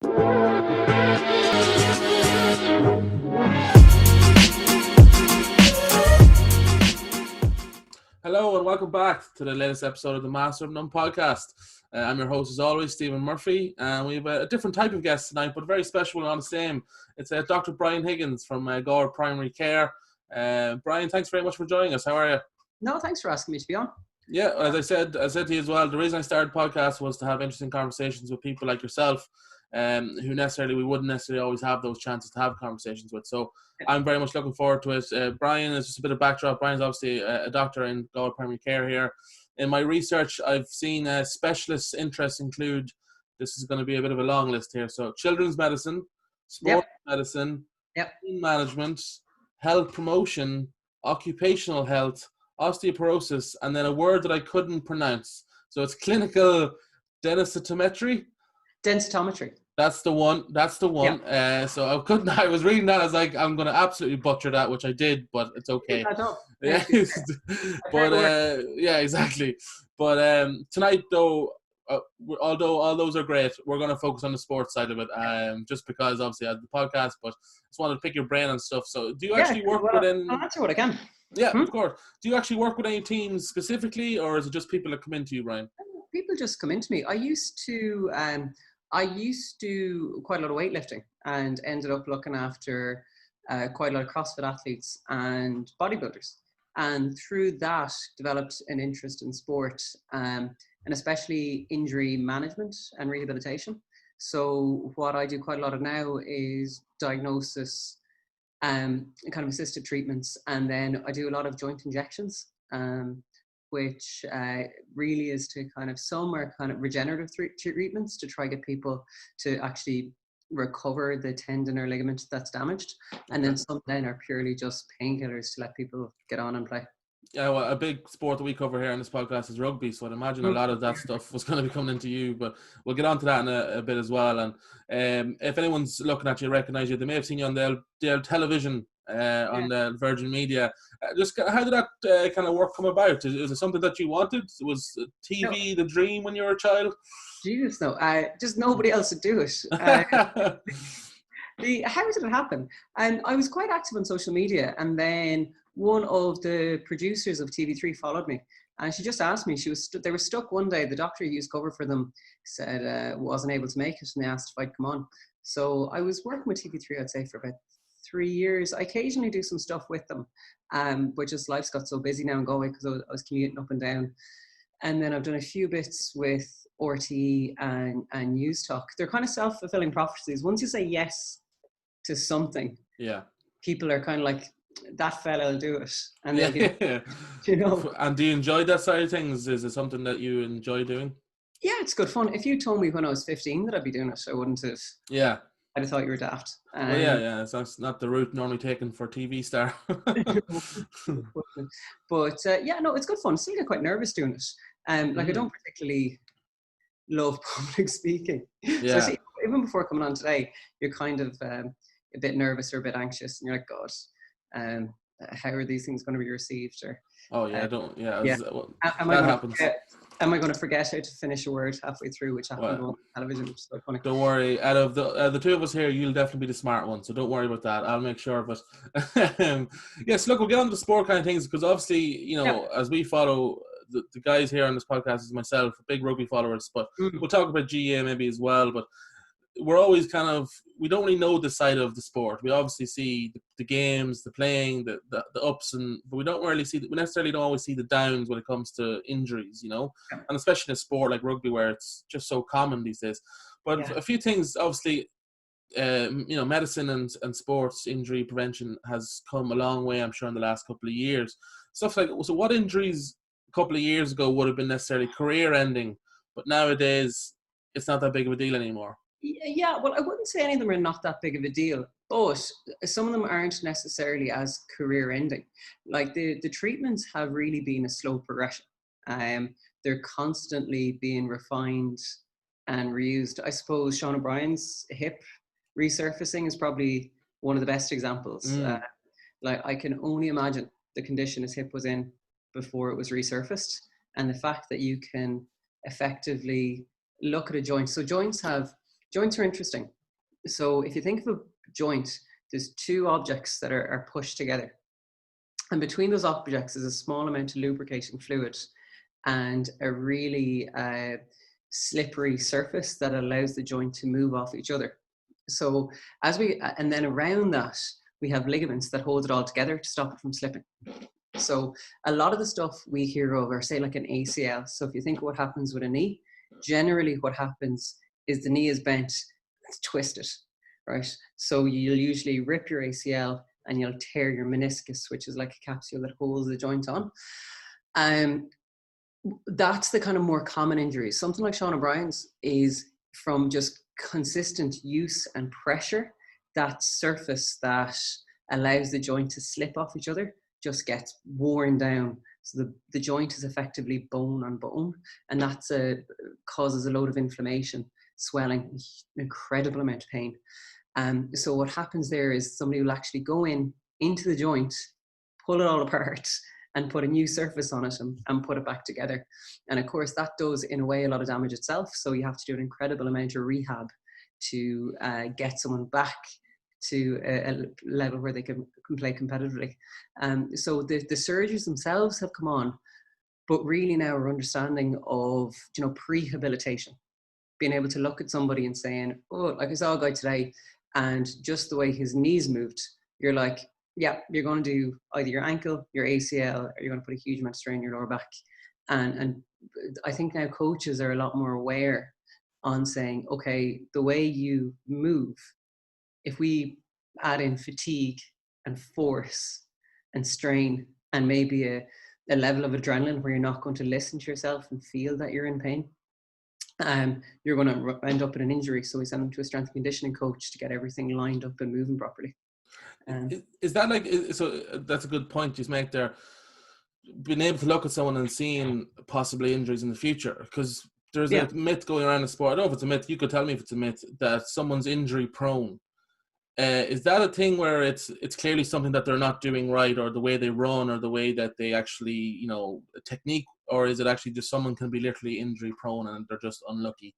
Hello and welcome back to the latest episode of the Master of None podcast. I'm your host as always, Stephen Murphy, and we have a different type of guest tonight, but a very special one on the same. It's Dr. Brian Higgins from Galway Primary Care. Brian, thanks very much for joining us. How are you? No, thanks for asking me to be on. Yeah, as I said to you as well, the reason I started podcasts was to have interesting conversations with people like yourself, who we wouldn't necessarily always have those chances to have conversations with. So I'm very much looking forward to it. Brian, is just a bit of backdrop. Brian's obviously a doctor in Galway Primary Care here. In my research, I've seen specialist interests include, this is going to be a bit of a long list here, so children's medicine, sports medicine, team management, health promotion, occupational health, osteoporosis, and then a word that I couldn't pronounce. So it's clinical densitometry. Densitometry. That's the one. Yeah. So I was reading that. I was like, I'm going to absolutely butcher that, which I did, but it's okay. Yeah. Yeah, exactly. But tonight, though, although all those are great, we're going to focus on the sports side of it, just because obviously I have the podcast, but I just wanted to pick your brain and stuff. So do you actually work within... I'll answer what I can. Yeah, of course. Do you actually work with any teams specifically, or is it just people that come into you, Brian? People just come into me. I used to do quite a lot of weightlifting and ended up looking after quite a lot of CrossFit athletes and bodybuilders. And through that, developed an interest in sport, and especially injury management and rehabilitation. So what I do quite a lot of now is diagnosis, kind of assisted treatments, and then I do a lot of joint injections, which really is to some are kind of regenerative treatments to try get people to actually recover the tendon or ligament that's damaged, and then some then are purely just painkillers to let people get on and play. Yeah, well, a big sport that we cover here on this podcast is rugby, so I'd imagine a lot of that stuff was going to be coming into you, but we'll get on to that in a bit as well. And if anyone's looking at you, recognize you, they may have seen you on the television, on the Virgin Media. Just how did that kind of work come about? Is it something that you wanted? Was TV the dream when you were a child? Jesus, no. Just nobody else would do it. How did it happen? And I was quite active on social media, and then one of the producers of TV3 followed me, and she just asked me. They were stuck one day. The doctor who used cover for them said wasn't able to make it, and they asked if I'd come on. So I was working with TV3, I'd say, for about 3 years. I occasionally do some stuff with them, but just life's got so busy now in Galway because I was commuting up and down. And then I've done a few bits with RTE and News Talk. They're kind of self-fulfilling prophecies. Once you say yes to something, people are kind of like, that fella will do it. And you know. And do you enjoy that side of things? Is it something that you enjoy doing? Yeah, it's good fun. If you told me when I was 15 that I'd be doing it, I wouldn't have. Yeah. I'd have thought you were daft. Well, that's not the route normally taken for TV star. But no, it's good fun. Still get quite nervous doing it. I don't particularly love public speaking. Yeah. So even before coming on today, you're kind of a bit nervous or a bit anxious, and you're like, God, how are these things going to be received? Or am I going to forget how to finish a word halfway through, which happened on television, which is quite funny. Don't worry. Out of the two of us here, you'll definitely be the smart one, so don't worry about that. I'll make sure of it. Yes, look, we'll get on to the sport kind of things, because obviously, as we follow the guys here on this podcast, is myself, big rugby followers, but we'll talk about GA maybe as well, but we're always we don't really know the side of the sport. We obviously see the games, the playing, the ups, but we necessarily don't always see the downs when it comes to injuries, and especially in a sport like rugby where it's just so common these days. But a few things, obviously, medicine and sports injury prevention has come a long way, I'm sure, in the last couple of years. Stuff like, so what injuries a couple of years ago would have been necessarily career ending, but nowadays it's not that big of a deal anymore? Yeah, well, I wouldn't say any of them are not that big of a deal, but some of them aren't necessarily as career-ending. Like the treatments have really been a slow progression. They're constantly being refined and reused. I suppose Sean O'Brien's hip resurfacing is probably one of the best examples. I can only imagine the condition his hip was in before it was resurfaced, and the fact that you can effectively look at a joint. So joints have Joints are interesting. So if you think of a joint, there's two objects that are pushed together. And between those objects is a small amount of lubricating fluid and a really slippery surface that allows the joint to move off each other. So and then around that, we have ligaments that hold it all together to stop it from slipping. So a lot of the stuff we hear of are, say, like an ACL. So if you think of what happens with a knee, generally what happens is the knee is bent, it's twisted, right? So you'll usually rip your ACL and you'll tear your meniscus, which is like a capsule that holds the joint on. That's the kind of more common injuries. Something like Sean O'Brien's is from just consistent use and pressure. That surface that allows the joint to slip off each other just gets worn down. So the joint is effectively bone on bone, and that's causes a load of inflammation, swelling, an incredible amount of pain. So what happens there is somebody will actually go into the joint, pull it all apart, and put a new surface on it and put it back together. And of course, that does, in a way, a lot of damage itself. So you have to do an incredible amount of rehab to get someone back to a level where they can play competitively. So the surgeries themselves have come on, but really now we're understanding of, prehabilitation, being able to look at somebody and saying, oh, like I saw a guy today, and just the way his knees moved, you're like, yeah, you're going to do either your ankle, your ACL, or you're going to put a huge amount of strain in your lower back. And I think now coaches are a lot more aware on saying, okay, the way you move, if we add in fatigue and force and strain and maybe a level of adrenaline where you're not going to listen to yourself and feel that you're in pain, you're going to end up in an injury. So we send them to a strength and conditioning coach to get everything lined up and moving properly. Is that like, so that's a good point you make there, being able to look at someone and seeing possibly injuries in the future, because there's a myth going around the sport. I don't know if it's a myth, you could tell me if it's a myth, that someone's injury prone. Is that a thing where it's clearly something that they're not doing right, or the way they run, or the way that they actually, a technique, or is it actually just someone can be literally injury prone and they're just unlucky?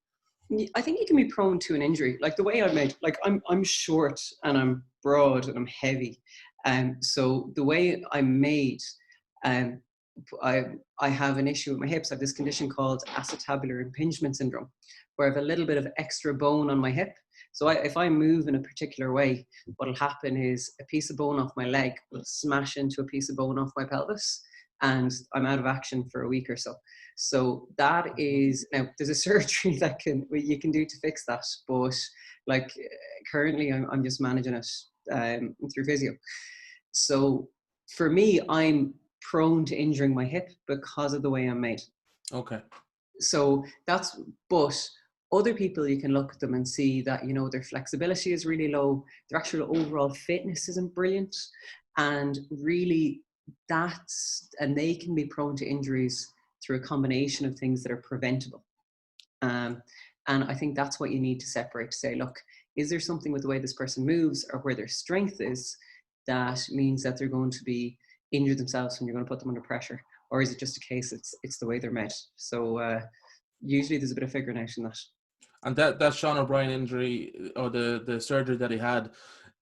I think you can be prone to an injury. Like the way I'm made, like I'm short and I'm broad and I'm heavy. So the way I'm made, I have an issue with my hips. I have this condition called acetabular impingement syndrome, where I have a little bit of extra bone on my hip. So if I move in a particular way, what'll happen is a piece of bone off my leg will smash into a piece of bone off my pelvis, and I'm out of action for a week or so. So that is, now there's a surgery that you can do to fix that, but like currently I'm just managing it through physio. So for me, I'm prone to injuring my hip because of the way I'm made. Okay. So but other people, you can look at them and see that, their flexibility is really low, their actual overall fitness isn't brilliant, and really and they can be prone to injuries through a combination of things that are preventable. And I think that's what you need to separate, to say, look, is there something with the way this person moves or where their strength is that means that they're going to be injured themselves when you're going to put them under pressure? Or is it just a case it's the way they're made? So usually there's a bit of figuring out in that. And that Sean O'Brien injury, or the surgery that he had,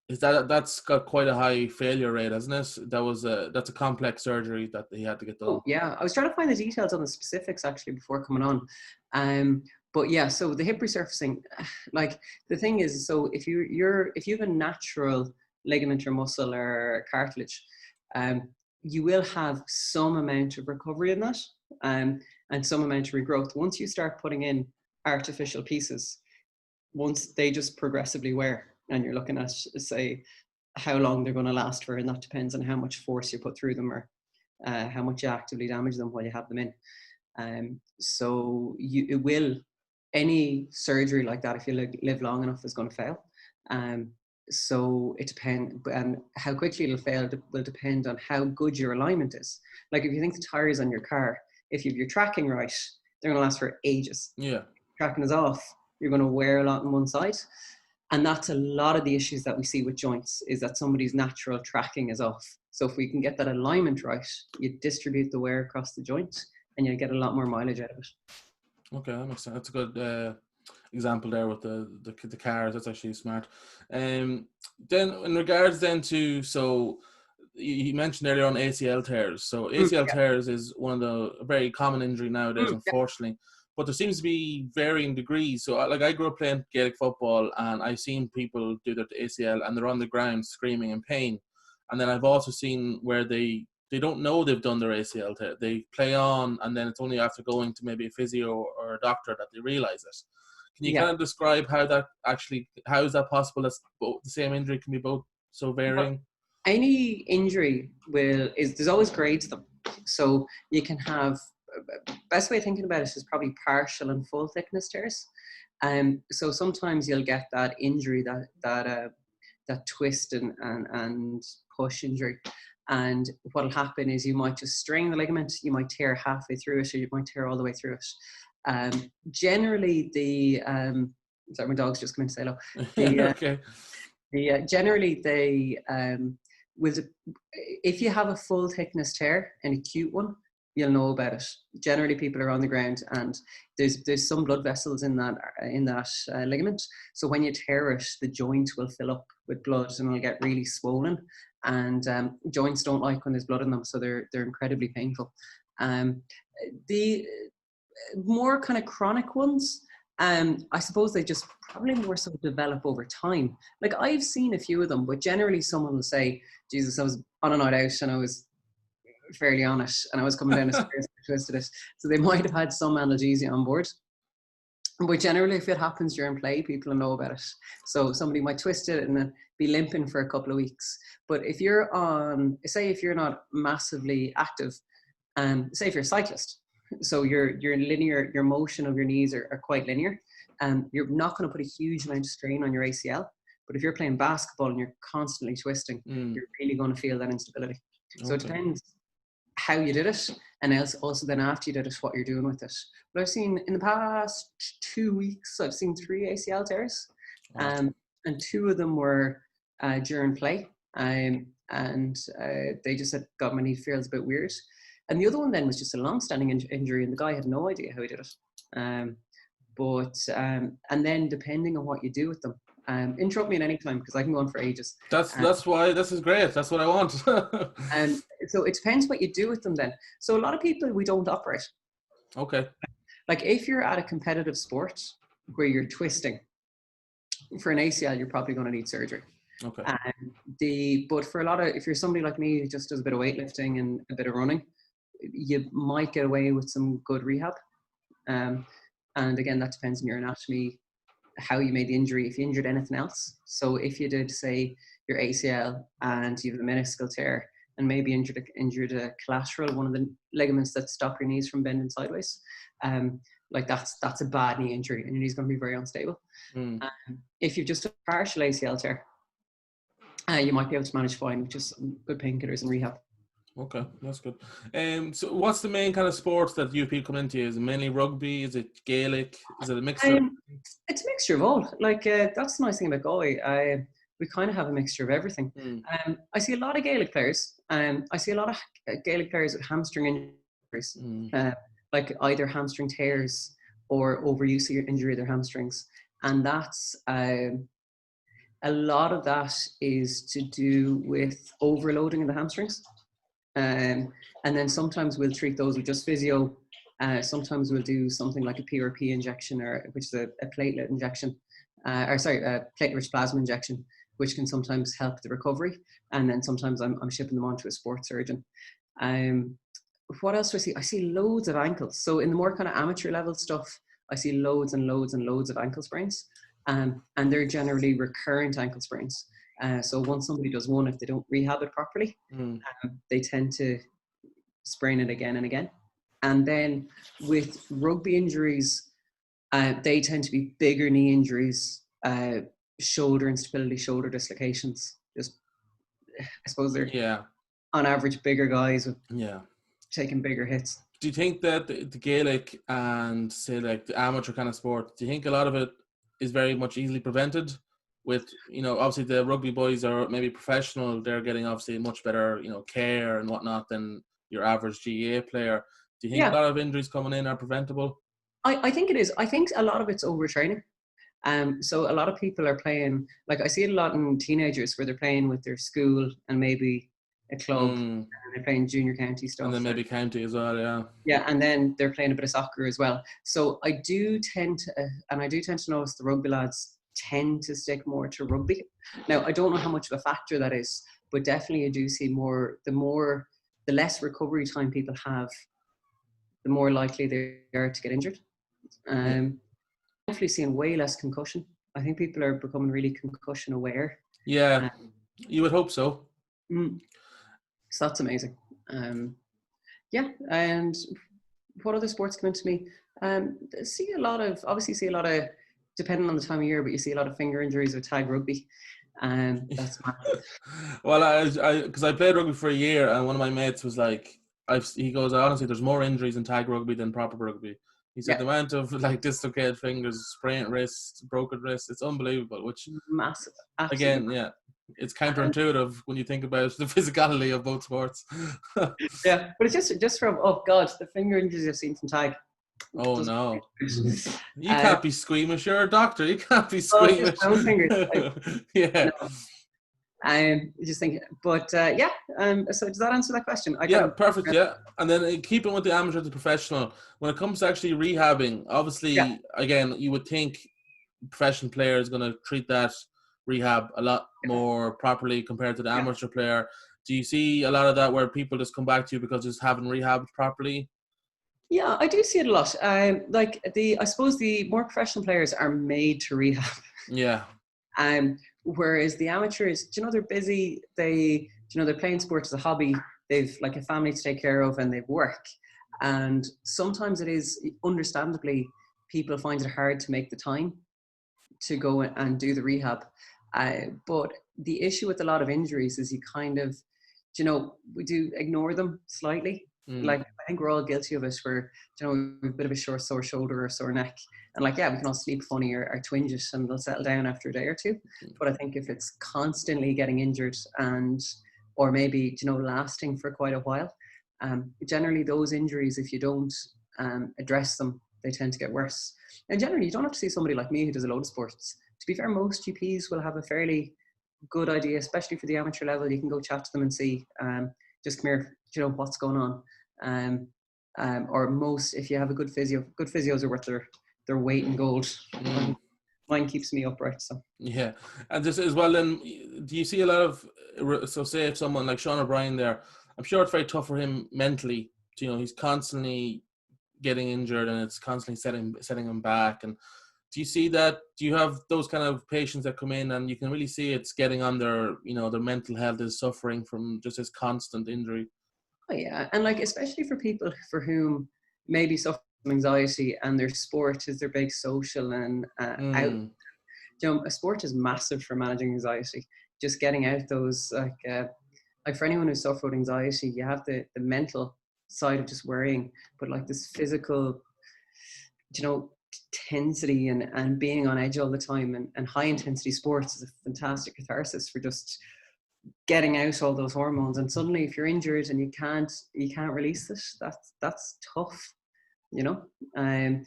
that's got quite a high failure rate, hasn't it? That's a complex surgery that he had to get done. Oh, yeah, I was trying to find the details on the specifics actually before coming on. But yeah, so the hip resurfacing, like the thing is, so if you have a natural ligament or muscle or cartilage, you will have some amount of recovery in that, and some amount of regrowth. Once you start putting in artificial pieces, once they just progressively wear, and you're looking at, say, how long they're going to last for, and that depends on how much force you put through them, or how much you actively damage them while you have them in. So any surgery like that, if you live long enough, is going to fail. So it depends, and how quickly it'll fail will depend on how good your alignment is. Like if you think the tires on your car, if you're tracking right, they're going to last for ages. Yeah. Tracking is off, you're going to wear a lot on one side. And that's a lot of the issues that we see with joints, is that somebody's natural tracking is off. So if we can get that alignment right, you distribute the wear across the joint and you get a lot more mileage out of it. Okay, that makes sense. That's a good. example there with the cars. That's actually smart. Then in regards then to, so you mentioned earlier on ACL tears. So ACL Yeah. tears is one of the very common injury nowadays, Yeah. unfortunately. But there seems to be varying degrees. So like I grew up playing Gaelic football, and I've seen people do their ACL and they're on the ground screaming in pain. And then I've also seen where they don't know they've done their ACL tear. They play on, and then it's only after going to maybe a physio or a doctor that they realize it. Can you Yeah. kind of describe how is that possible that both the same injury can be both so varying? Any injury there's always grades to them. So you can have, best way of thinking about it is probably partial and full thickness tears. So sometimes you'll get that injury, that twist and push injury. And what'll happen is you might just strain the ligament, you might tear halfway through it, or you might tear all the way through it. Generally, sorry, my dog's just coming to say hello. Okay. Generally, they will, if you have a full thickness tear, an acute one, you'll know about it. Generally, people are on the ground, and there's some blood vessels in that ligament. So when you tear it, the joint will fill up with blood and it'll get really swollen. And joints don't like when there's blood in them, so they're incredibly painful. The more kind of chronic ones, I suppose they just probably more so develop over time. Like I've seen a few of them, but generally someone will say, Jesus, I was on a night out and I was fairly on it and I was coming down the stairs and twisted it. So they might have had some analgesia on board. But generally, if it happens during play, people know about it. So somebody might twist it and then be limping for a couple of weeks. But if you're if you're not massively active, say if you're a cyclist, so your motion of your knees are quite linear, you're not going to put a huge amount of strain on your ACL. But if you're playing basketball and you're constantly twisting, you're really going to feel that instability. So it depends how you did it, and also then after you did it, what you're doing with it. But I've seen in the past 2 weeks, I've seen 3 ACL tears, and 2 of them were during play, and they just said, God, my knee feels a bit weird. And the other one then was just a long-standing injury, and the guy had no idea how he did it. And then depending on what you do with them, interrupt me at any time because I can go on for ages. That's why this is great. That's what I want. And so it depends what you do with them then. So a lot of people, we don't operate. Okay. Like if you're at a competitive sport where you're twisting, for an ACL, you're probably going to need surgery. Okay. But for if you're somebody like me who just does a bit of weightlifting and a bit of running, you might get away with some good rehab. And again, that depends on your anatomy, how you made the injury, if you injured anything else. So if you did, say, your ACL and you have a meniscal tear and maybe injured a collateral, one of the ligaments that stop your knees from bending sideways, like that's a bad knee injury and your knee's going to be very unstable. If you've just a partial ACL tear, you might be able to manage fine with just good painkillers and rehab. Okay, that's good. So what's the main kind of sports that you people come into? Is it mainly rugby? Is it Gaelic? Is it a mixture? It's a mixture of all. Like that's the nice thing about Galway. We kind of have a mixture of everything. I see a lot of Gaelic players. I see a lot of Gaelic players with hamstring injuries, like either hamstring tears or overuse injury of their hamstrings, and that's a lot of that is to do with overloading of the hamstrings. And then sometimes we'll treat those with just physio. Sometimes we'll do something like a PRP injection, which is a platelet injection, platelet-rich plasma injection, which can sometimes help the recovery. And then sometimes I'm shipping them on to a sports surgeon. What else do I see? I see loads of ankles. So in the more kind of amateur level stuff, I see loads and loads and loads of ankle sprains. And they're generally recurrent ankle sprains. So once somebody does one, if they don't rehab it properly, they tend to sprain it again and again. And then with rugby injuries, they tend to be bigger knee injuries, shoulder instability, shoulder dislocations. Just, I suppose they're on average bigger guys with taking bigger hits. Do you think that the Gaelic and say like the amateur kind of sport, do you think a lot of it is very much easily prevented? With, obviously the rugby boys are maybe professional, they're getting obviously much better, care and whatnot than your average GAA player. Do you think a lot of injuries coming in are preventable? I think it is. I think a lot of it's overtraining. So a lot of people are playing, like I see it a lot in teenagers where they're playing with their school and maybe a club, and they're playing junior county stuff. And then maybe county as well, yeah. Yeah, and then they're playing a bit of soccer as well. So I do tend to notice the rugby lads tend to stick more to rugby. Now, I don't know how much of a factor that is, but definitely I do see the less recovery time people have, the more likely they are to get injured. Definitely seeing way less concussion. I think people are becoming really concussion aware. Yeah, you would hope so. So that's amazing. Yeah, and what other sports come into me? See a lot of, depending on the time of year, but you see a lot of finger injuries with tag rugby. That's massive. Well, because I played rugby for a year, and one of my mates was like, he goes, honestly, there's more injuries in tag rugby than proper rugby. He said the amount of like dislocated fingers, sprained wrists, broken wrists, it's unbelievable. Which massive. Absolutely. Again, it's counterintuitive when you think about the physicality of both sports. Yeah, but it's just from, oh God, the finger injuries I've seen from tag. Oh no! You can't be squeamish. You're a doctor. You can't be squeamish. Oh, just fingers. Yeah. No. I'm just thinking, but yeah. So does that answer that question? Perfect. Yeah, and then keeping with the amateur to professional, when it comes to actually rehabbing, obviously, again, you would think professional player is going to treat that rehab a lot more properly compared to the amateur player. Do you see a lot of that where people just come back to you because just haven't rehabbed properly? Yeah, I do see it a lot. I suppose the more professional players are made to rehab. Yeah. Whereas the amateurs, they're busy. They're playing sports as a hobby. They've like a family to take care of, and they've work. And sometimes it is, understandably, people find it hard to make the time to go and do the rehab. But the issue with a lot of injuries is you kind of, we do ignore them slightly. Like, I think we're all guilty of it where, we've a bit of a sore shoulder or sore neck. And we can all sleep funny or twinge it and they'll settle down after a day or two. But I think if it's constantly getting injured or maybe, lasting for quite a while, generally those injuries, if you don't address them, they tend to get worse. And generally, you don't have to see somebody like me who does a load of sports. To be fair, most GPs will have a fairly good idea, especially for the amateur level. You can go chat to them and see, just come here, what's going on. Or most, if you have a good physios are worth their weight in gold. Mine keeps me upright. So yeah, and just as well, then, do you see a lot of, so say if someone like Sean O'Brien there, I'm sure it's very tough for him mentally. He's constantly getting injured and it's constantly setting him back. And do you see that? Do you have those kind of patients that come in and you can really see it's getting on their, their mental health is suffering from just this constant injury? Oh yeah, and especially for people for whom maybe suffer from anxiety and their sport is their big social and out. A sport is massive for managing anxiety. Just getting out those like for anyone who's suffered anxiety, you have the mental side of just worrying, but this physical, intensity and being on edge all the time and high intensity sports is a fantastic catharsis for just getting out all those hormones. And suddenly if you're injured and you can't release it, that's tough, and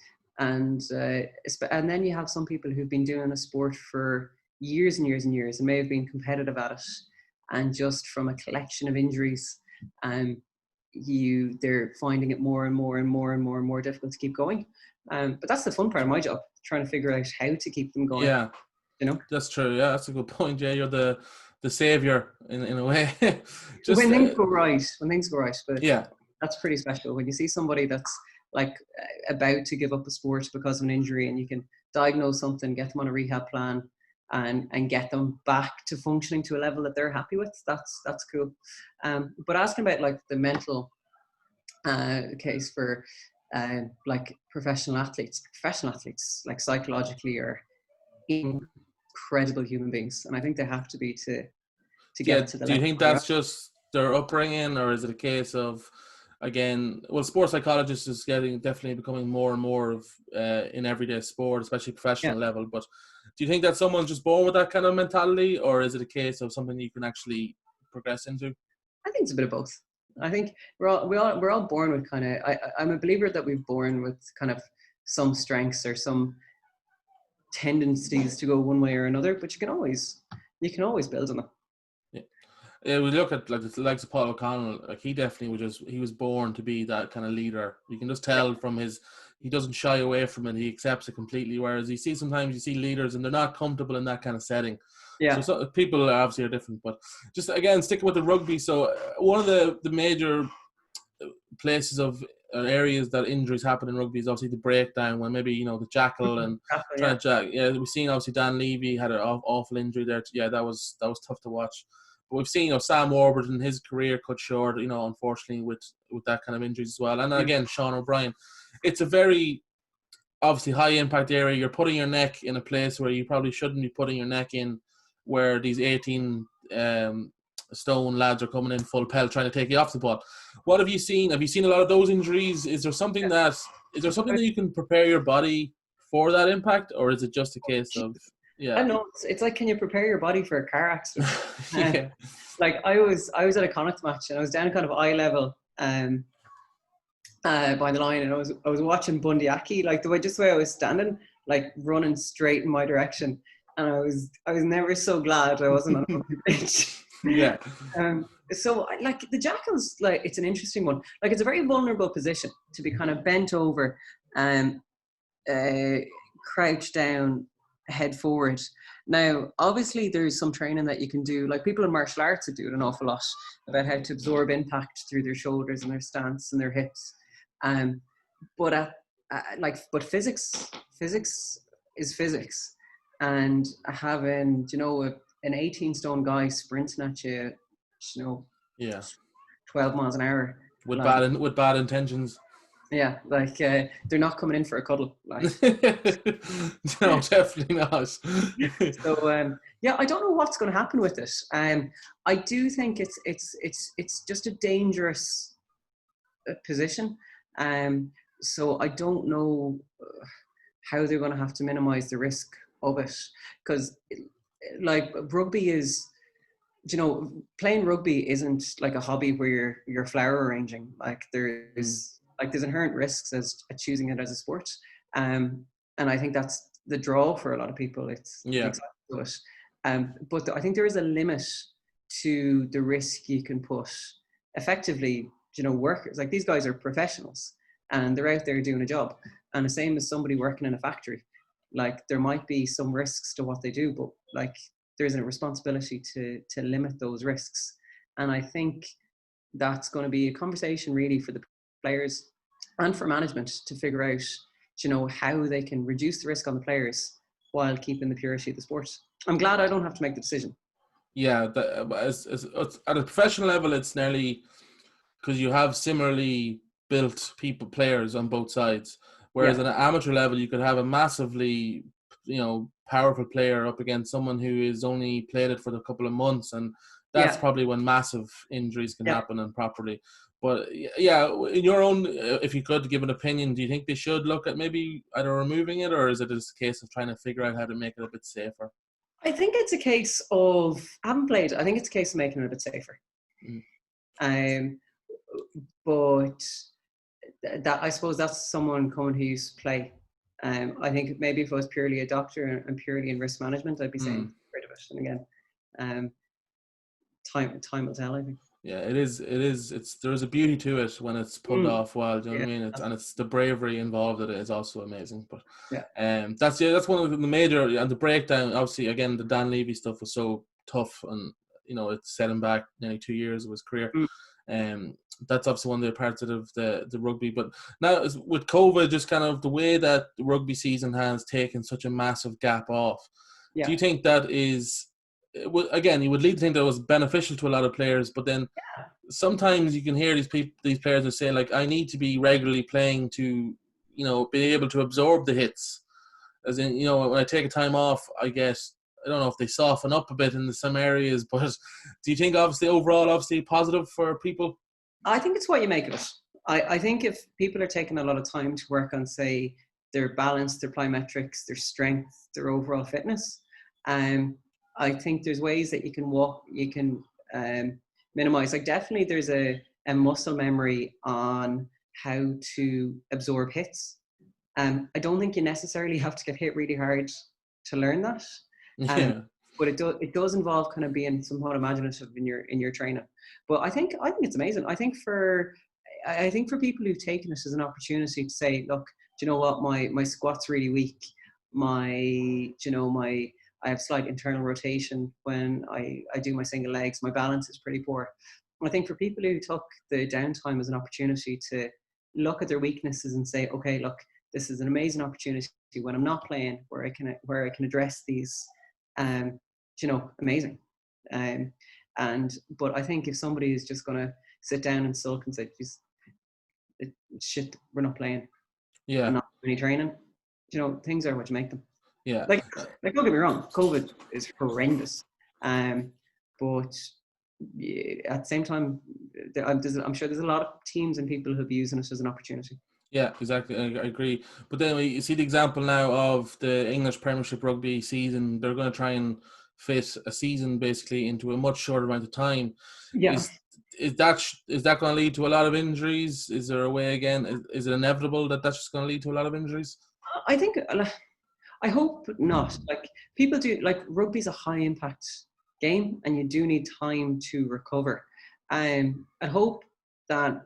then you have some people who've been doing a sport for years and years and years and may have been competitive at it, and just from a collection of injuries, they're finding it more and more and more and more and more difficult to keep going. But that's the fun part of my job, trying to figure out how to keep them going. Yeah, that's true. Yeah, that's a good point. Yeah, you're the savior in a way. Just when things go right. But yeah, that's pretty special when you see somebody that's about to give up a sport because of an injury, and you can diagnose something, get them on a rehab plan, and get them back to functioning to a level that they're happy with. That's cool. But asking about the mental case for professional athletes, psychologically are incredible human beings, and I think they have to be to get to the level. Do you think that's just their upbringing, or is it a case of, again, sports psychologists is definitely becoming more and more of in everyday sport, especially professional level. But do you think that someone's just born with that kind of mentality, or is it a case of something you can actually progress into? I think it's a bit of both. I think we're all born with I'm a believer that we're born with kind of some strengths or some tendencies to go one way or another, but you can always build on them. Yeah, we look at like the likes of Paul O'Connell. Like he definitely he was born to be that kind of leader. You can just tell from he doesn't shy away from it. He accepts it completely. Whereas sometimes you see leaders and they're not comfortable in that kind of setting. Yeah. So people obviously are different. But just again, sticking with the rugby. So one of the major places of areas that injuries happen in rugby is obviously the breakdown, when maybe the jackal and trying to jack. Yeah, we've seen obviously Dan Levy had an awful injury there. Yeah, that was tough to watch. But we've seen Sam Warburton, his career cut short, unfortunately with that kind of injuries as well. And then again, Sean O'Brien. It's a very obviously high impact area. You're putting your neck in a place where you probably shouldn't be putting your neck in, where these 18 stone lads are coming in full pelt trying to take you off the ball. What have you seen? Have you seen a lot of those injuries? Is there something that you can prepare your body for that impact, or is it just a case of I don't know. It's like, can you prepare your body for a car accident? Yeah. Like I was at a Connacht match and I was down kind of eye level by the line, and I was watching Bundy Aki, like the way I was standing, like running straight in my direction, and I was never so glad I wasn't on the pitch. Yeah. So like the jackals, like it's an interesting one. Like it's a very vulnerable position to be kind of bent over and crouched down, head forward. Now, obviously, there's some training that you can do. Like people in martial arts do it an awful lot about how to absorb impact through their shoulders and their stance and their hips. But physics is physics, and having an 18 stone guy sprinting at you, 12 miles an hour with bad intentions. Yeah, like they're not coming in for a cuddle. Like, no, definitely not. So yeah, I don't know what's going to happen with it. I do think it's just a dangerous position. So I don't know how they're going to have to minimize the risk of it, because like rugby is, playing rugby isn't like a hobby where you're flower arranging. Like there's inherent risks as choosing it as a sport, and I think that's the draw for a lot of people. It's exciting to it. But I think there is a limit to the risk you can put. Effectively, workers, like these guys are professionals and they're out there doing a job, and the same as somebody working in a factory. Like there might be some risks to what they do, but like there's a responsibility to limit those risks. And I think that's going to be a conversation really for the players and for management to figure out, how they can reduce the risk on the players while keeping the purity of the sport. I'm glad I don't have to make the decision. Yeah, at a professional level, it's nearly, because you have similarly built players on both sides. Whereas at an amateur level, you could have a massively, powerful player up against someone who is only played it for a couple of months, and that's probably when massive injuries can happen and properly. But yeah, in your own, if you could give an opinion, do you think they should look at maybe either removing it, or is it just a case of trying to figure out how to make it a bit safer? I think it's a case of, I haven't played, I think it's a case of making it a bit safer. But that, I suppose that's someone coming who used to play. I think maybe if I was purely a doctor and purely in risk management, I'd be saying rid of it. And again, time will tell, I think. Yeah, it is. There's a beauty to it when it's pulled off well. Do you know what I mean? And it's the bravery involved in it is also amazing. But that's one of the major, and the breakdown. Obviously, again, the Dan Levy stuff was so tough, and it set him back nearly 2 years of his career. That's obviously one of the parts of the rugby. But now with COVID, just kind of the way that the rugby season has taken such a massive gap off. Do you think that is? Again, you would lead to think that it was beneficial to a lot of players, but then sometimes you can hear these players that say, like, I need to be regularly playing to, be able to absorb the hits. As in, when I take a time off, I don't know if they soften up a bit in some areas, but do you think overall positive for people? I think it's what you make of it. I think if people are taking a lot of time to work on, say, their balance, their plyometrics, their strength, their overall fitness, I think there's ways that you can minimize. Like definitely there's a muscle memory on how to absorb hits. I don't think you necessarily have to get hit really hard to learn that. Yeah. But it does involve kind of being somewhat imaginative in your training. But I think it's amazing. I think for people who've taken it as an opportunity to say, look, do you know what, my squat's really weak. I have slight internal rotation when I do my single legs. My balance is pretty poor. I think for people who took the downtime as an opportunity to look at their weaknesses and say, okay, look, this is an amazing opportunity when I'm not playing, where I can address these. Amazing. But I think if somebody is just going to sit down and sulk and say, shit, we're not playing, Yeah, not any training, things are what you make them. yeah. Like don't get me wrong, COVID is horrendous, but at the same time, I'm sure there's a lot of teams and people who'll be using it as an opportunity. Yeah, exactly. I agree. But then you see the example now of the English Premiership rugby season. They're going to try and fit a season basically into a much shorter amount of time. Yeah. Is that going to lead to a lot of injuries? Is there a way again? Is it inevitable that that's just going to lead to a lot of injuries? I think, I hope not. Like, people do, like, rugby's a high impact game and you do need time to recover. I hope that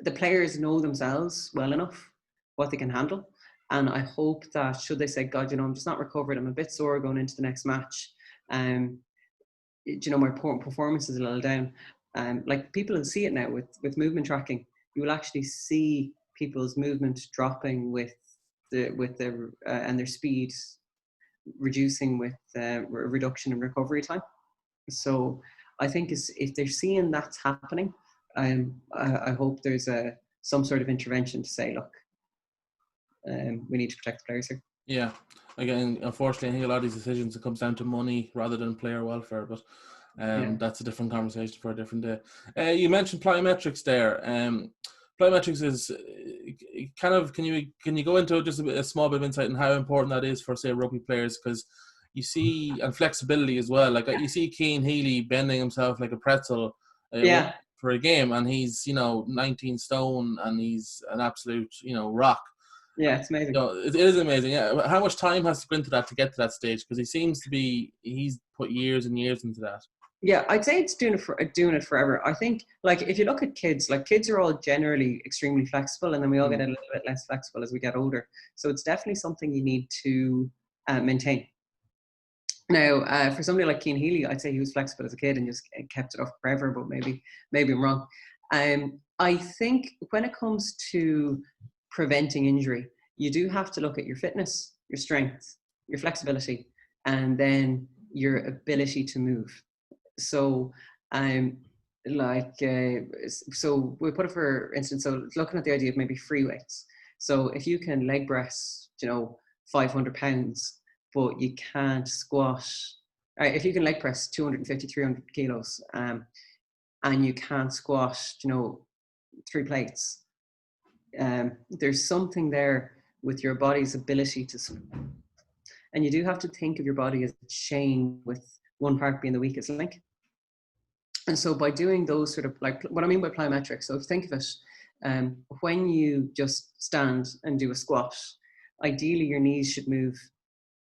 the players know themselves well enough what they can handle. And I hope that should they say, God, I'm just not recovered, I'm a bit sore going into the next match. My performance is a little down. Like, people will see it now with movement tracking. You will actually see people's movement dropping with and their speed reducing with reduction in recovery time. So I think if they're seeing that's happening, I hope there's some sort of intervention to say, look, we need to protect the players here. Yeah. Again, unfortunately, I think a lot of these decisions, it comes down to money rather than player welfare, but that's a different conversation for a different day. You mentioned plyometrics there. Plyometrics is kind of, can you go into just a small bit of insight on how important that is for, say, rugby players? Because you see, and flexibility as well. Like, you see Cian Healy bending himself like a pretzel for a game, and he's 19 stone, and he's an absolute rock. Yeah, it's amazing. It is amazing. Yeah, how much time has to go into that to get to that stage? Because he's put years and years into that. Yeah, I'd say it's doing it forever. I think, like, if you look at kids, like, kids are all generally extremely flexible, and then we all get a little bit less flexible as we get older. So it's definitely something you need to maintain. Now, for somebody like Cian Healy, I'd say he was flexible as a kid and just kept it up forever, but maybe I'm wrong. I think when it comes to preventing injury, you do have to look at your fitness, your strength, your flexibility, and then your ability to move. So, so we put it, for instance, so looking at the idea of maybe free weights. So if you can leg press, 500 pounds, but you can't squat, if you can leg press 250, 300 kilos, and you can't squat, 3 plates, there's something there with your body's ability to swim. And you do have to think of your body as a chain, with one part being the weakest link. And so by doing those sort of, like, what I mean by plyometrics, so think of it, when you just stand and do a squat, ideally your knees should move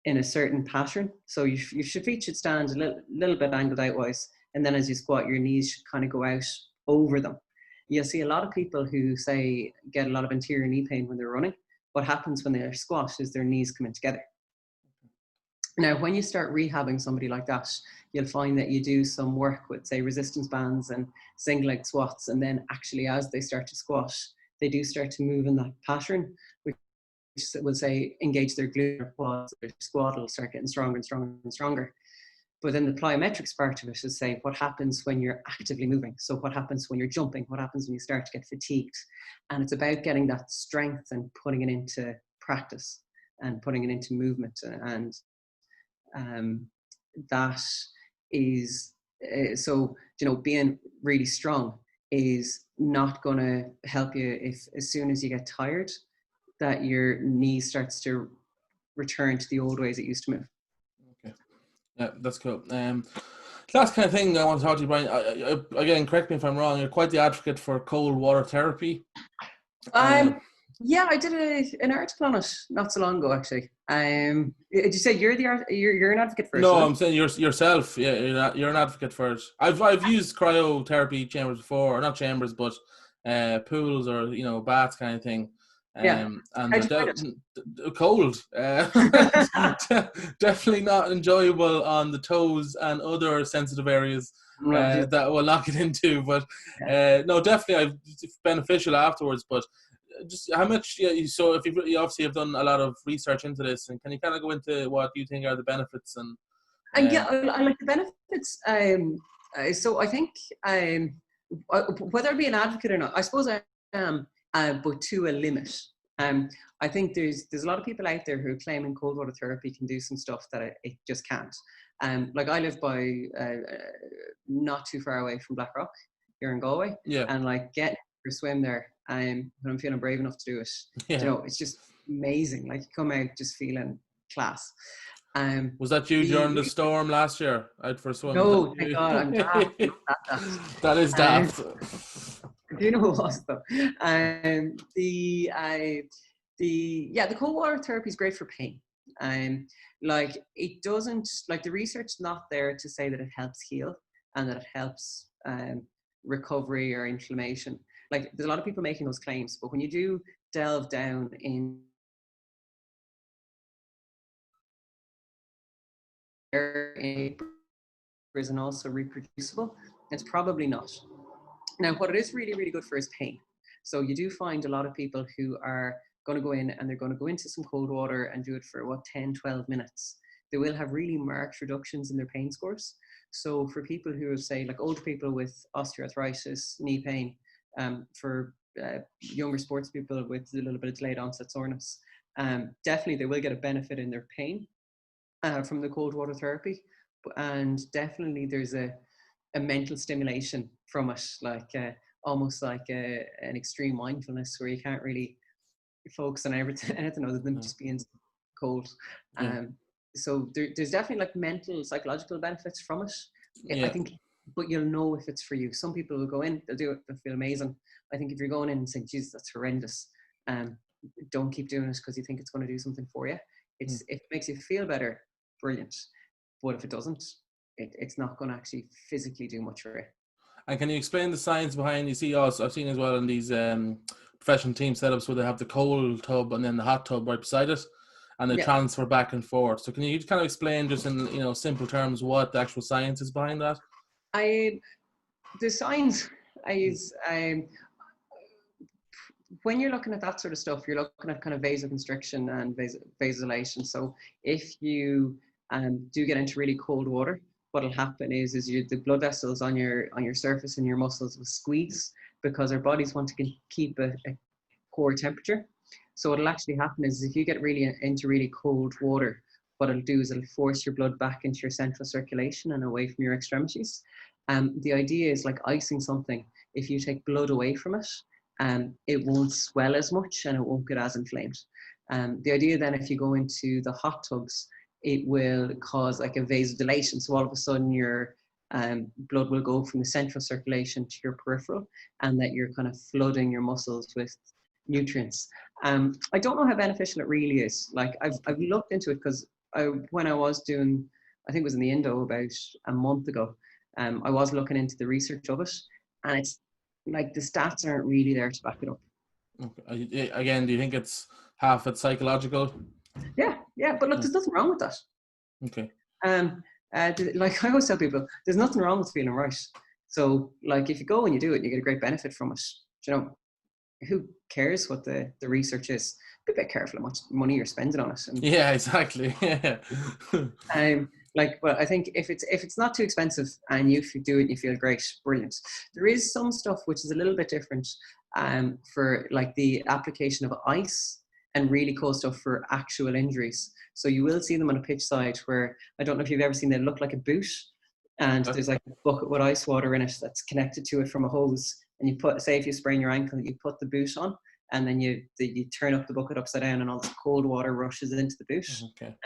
in a certain pattern. So your feet should stand a little bit angled outwise, and then as you squat, your knees should kind of go out over them. You'll see a lot of people who say get a lot of anterior knee pain when they're running. What happens when they're squat is their knees come in together. Now, when you start rehabbing somebody like that, you'll find that you do some work with, say, resistance bands and single leg squats, and then actually as they start to squat, they do start to move in that pattern, which will say engage their glute or quads. Their squat will start getting stronger and stronger and stronger. But then the plyometrics part of it is say what happens when you're actively moving. So what happens when you're jumping? What happens when you start to get fatigued? And it's about getting that strength and putting it into practice and putting it into movement. And that is, so, being really strong is not going to help you if, as soon as you get tired, that your knee starts to return to the old ways it used to move. Okay. Yeah, that's cool. Last kind of thing I want to talk to you, Brian. Again, correct me if I'm wrong, you're quite the advocate for cold water therapy. Yeah, I did an article on it not so long ago, actually. Did you say you're an advocate for it? No, I'm saying yourself. Yeah, you're an advocate for it. I've used cryotherapy chambers before, or not chambers, but pools or baths kind of thing. Yeah. And How'd you they're find cold. it? Definitely not enjoyable on the toes and other sensitive areas that we'll not get into. But no, definitely, it's beneficial afterwards. But just how much? Yeah, so if you obviously have done a lot of research into this, and can you kind of go into what you think are the benefits and And yeah, I like the benefits. So I think whether I be an advocate or not, I suppose I am, but to a limit. Um, I think there's a lot of people out there who are claiming cold water therapy can do some stuff that it just can't. Like I live by not too far away from Blackrock here in Galway, yeah, and like getting for a swim there, when I'm feeling brave enough to do it, yeah. it's just amazing. Like you come out just feeling class. Was that you during the storm last year out for a swim? Was that No, thank you? God, I'm daft. Not that daft. That is daft. Do you know what was though? The cold water therapy is great for pain. Like it doesn't, like the research not there to say that it helps heal and that it helps recovery or inflammation. Like there's a lot of people making those claims, but when you do delve down in and also reproducible, it's probably not. Now, what it is really, really good for is pain. So you do find a lot of people who are going to go in and they're going to go into some cold water and do it for 10, 12 minutes. They will have really marked reductions in their pain scores. So for people who have, say, like older people with osteoarthritis, knee pain, for younger sports people with a little bit of delayed onset soreness, definitely they will get a benefit in their pain from the cold water therapy. And definitely there's a mental stimulation from it, like almost like an extreme mindfulness where you can't really focus on anything other than just being cold. Yeah. So there's definitely like mental, psychological benefits from it. I Yeah. think, but you'll know if it's for you. Some people will go in, they'll do it, they'll feel amazing. I think if you're going in and saying, Jesus, that's horrendous, don't keep doing it because you think it's going to do something for you. If it makes you feel better, brilliant. But if it doesn't, it's not going to actually physically do much for you. And can you explain the science behind? You see, also I've seen as well in these professional team setups where they have the cold tub and then the hot tub right beside it, and they transfer back and forth. So can you kind of explain, just in simple terms, what the actual science is behind that? The science is when you're looking at that sort of stuff, you're looking at kind of vasoconstriction and vasodilation. So if you do get into really cold water, what'll happen is the blood vessels on your surface and your muscles will squeeze because our bodies want to keep a core temperature. So what'll actually happen is if you get really into really cold water, what it'll do is it'll force your blood back into your central circulation and away from your extremities. The idea is like icing something. If you take blood away from it, it won't swell as much and it won't get as inflamed. The idea then, if you go into the hot tubs, it will cause like a vasodilation. So all of a sudden your blood will go from the central circulation to your peripheral, and that you're kind of flooding your muscles with nutrients. I don't know how beneficial it really is. Like I've looked into it because when I was doing, I think it was in the Indo about a month ago, I was looking into the research of it, and it's like the stats aren't really there to back it up. Okay. Again, do you think it's half it's psychological? Yeah, but look, there's nothing wrong with that. Okay. Like I always tell people, there's nothing wrong with feeling right. So like if you go and you do it, you get a great benefit from it. Who cares what the research is? Be a bit careful how much money you're spending on it. And, yeah, exactly. Yeah. Well, I think if it's not too expensive and you do it, you feel great, brilliant. There is some stuff which is a little bit different for like the application of ice and really cool stuff for actual injuries. So you will see them on a pitch side where, I don't know if you've ever seen, they look like a boot, and there's like a bucket with ice water in it that's connected to it from a hose. And you say if you sprain your ankle, you put the boot on, and then you turn up the bucket upside down, and all the cold water rushes into the boot,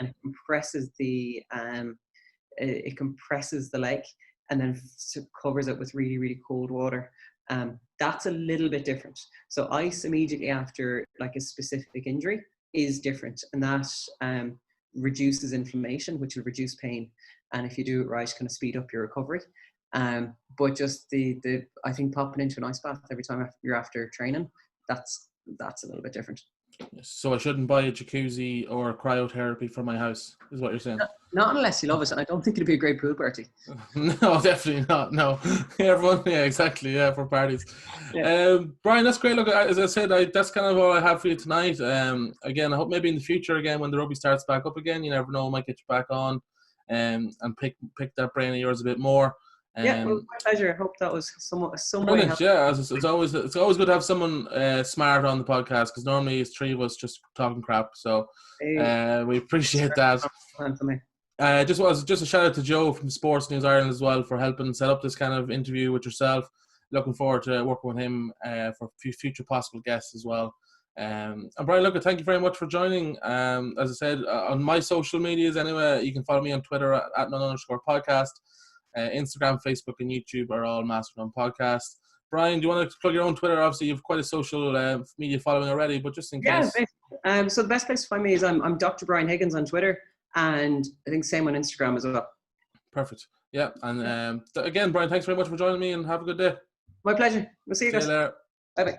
and compresses it compresses the leg, and then covers it with really, really cold water. That's a little bit different. So ice immediately after like a specific injury is different, and that reduces inflammation, which will reduce pain. And if you do it right, kind of speed up your recovery. But just the I think popping into an ice bath every time you're after training, that's a little bit different. So I shouldn't buy a jacuzzi or cryotherapy for my house, is what you're saying? Not unless you love it, and I don't think it'd be a great pool party. No, definitely not. No, everyone, yeah, exactly, yeah, for parties. Yeah. Brian, that's great. Look, as I said, that's kind of all I have for you tonight. Again, I hope maybe in the future, again, when the rugby starts back up again, you never know, I might get you back on, and pick that brain of yours a bit more. Yeah, well, my pleasure. I hope that was some way Brilliant, helpful. yeah. It's always good to have someone smart on the podcast, because normally it's three of us just talking crap. So we appreciate that. For me. Just a shout out to Joe from Sports News Ireland as well for helping set up this kind of interview with yourself. Looking forward to working with him for future possible guests as well. And Brian, look, thank you very much for joining. As I said, on my social medias anyway, you can follow me on Twitter at @none_podcast. Instagram, Facebook, and YouTube are all Mastodon Podcast. Brian, do you want to plug your own Twitter? Obviously, you have quite a social media following already, but just in case. Yeah, so the best place to find me is I'm Dr. Brian Higgins on Twitter, and I think same on Instagram as well. Perfect. Yeah, and again, Brian, thanks very much for joining me, and have a good day. My pleasure. We'll see you guys. See you later. Bye-bye.